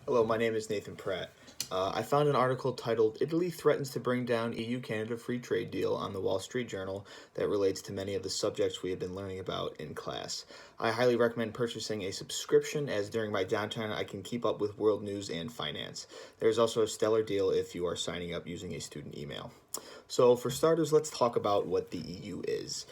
Hello, my name is Nathan Pratt. I found an article titled Italy Threatens to Bring Down EU-Canada Free Trade Deal on the Wall Street Journal that relates to many of the subjects we have been learning about in class. I highly recommend purchasing a subscription as during my downtime I can keep up with world news and finance. There's also a stellar deal if you are signing up using a student email. So for starters, let's talk about what the EU is.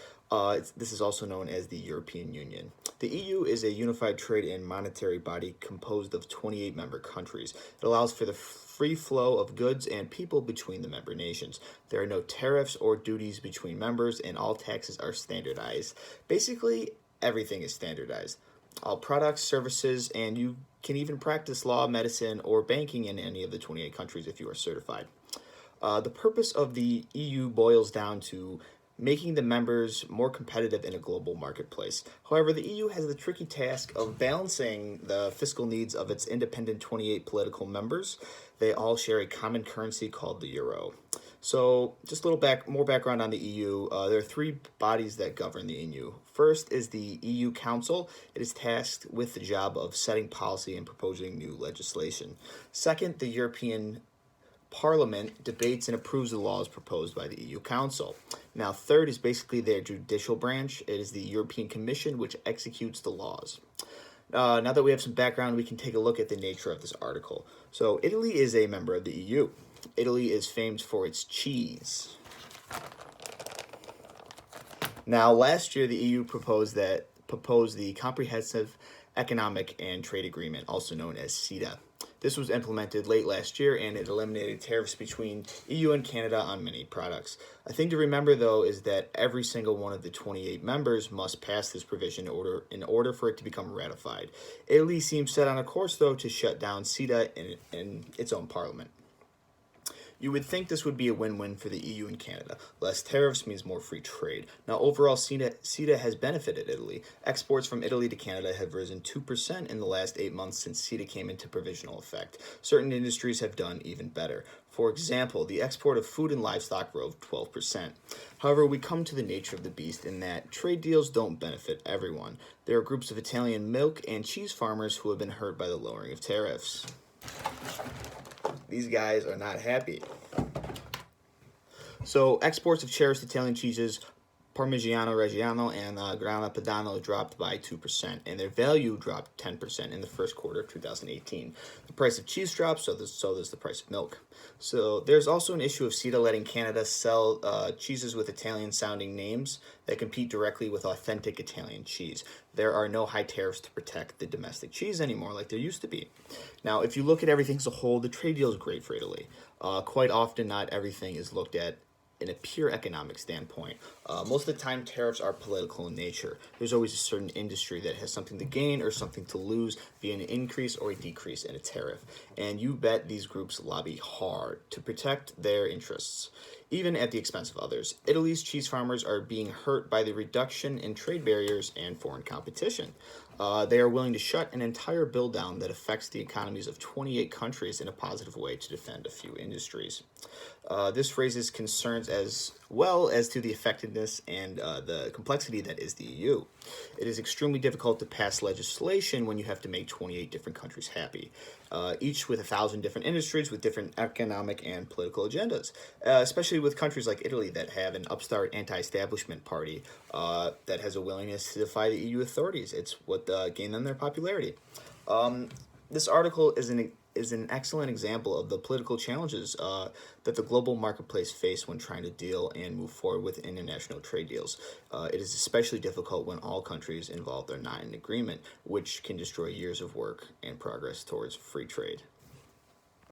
This is also known as the European Union. The EU is a unified trade and monetary body composed of 28 member countries. It allows for the free flow of goods and people between the member nations. There are no tariffs or duties between members, and all taxes are standardized. Basically, everything is standardized. All products, services, and you can even practice law, medicine, or banking in any of the 28 countries if you are certified. The purpose of the EU boils down to making the members more competitive in a global marketplace. However, the EU has the tricky task of balancing the fiscal needs of its independent 28 political members. They all share a common currency called the euro. So, just a little more background on the EU. There are three bodies that govern the EU. First is the EU Council. It is tasked with the job of setting policy and proposing new legislation. Second, the European Parliament debates and approves the laws proposed by the EU Council. Now, third is basically their judicial branch. It is the European Commission, which executes the laws. Now that we have some background, we can take a look at the nature of this article. So, Italy is a member of the EU. Italy is famed for its cheese. Now, last year, the EU proposed the Comprehensive Economic and Trade Agreement, also known as CETA. This was implemented late last year, and it eliminated tariffs between EU and Canada on many products. A thing to remember, though, is that every single one of the 28 members must pass this provision in order for it to become ratified. Italy seems set on a course, though, to shut down CETA in its own parliament. You would think this would be a win-win for the EU and Canada. Less tariffs means more free trade. Now, overall, CETA has benefited Italy. Exports from Italy to Canada have risen 2% in the last 8 months since CETA came into provisional effect. Certain industries have done even better. For example, the export of food and livestock rose 12%. However, we come to the nature of the beast in that trade deals don't benefit everyone. There are groups of Italian milk and cheese farmers who have been hurt by the lowering of tariffs. These guys are not happy. So exports of cherished Italian cheeses, Parmigiano Reggiano and Grana Padano dropped by 2%, and their value dropped 10% in the first quarter of 2018. The price of cheese dropped, so does the price of milk. So there's also an issue of CETA letting Canada sell cheeses with Italian-sounding names that compete directly with authentic Italian cheese. There are no high tariffs to protect the domestic cheese anymore like there used to be. Now, if you look at everything as a whole, the trade deal is great for Italy. Quite often, not everything is looked at in a pure economic standpoint. Most of the time, tariffs are political in nature. There's always a certain industry that has something to gain or something to lose via an increase or a decrease in a tariff. And you bet these groups lobby hard to protect their interests, even at the expense of others. Italy's cheese farmers are being hurt by the reduction in trade barriers and foreign competition. They are willing to shut an entire bill down that affects the economies of 28 countries in a positive way to defend a few industries. This raises concerns as well as to the effectiveness and the complexity that is the EU. It is extremely difficult to pass legislation when you have to make 28 different countries happy, each with 1,000 different industries with different economic and political agendas, especially with countries like Italy that have an upstart anti-establishment party that has a willingness to defy the EU authorities. It's what gained them their popularity. This article is an excellent example of the political challenges that the global marketplace face when trying to deal and move forward with international trade deals. It is especially difficult when all countries involved are not in agreement, which can destroy years of work and progress towards free trade.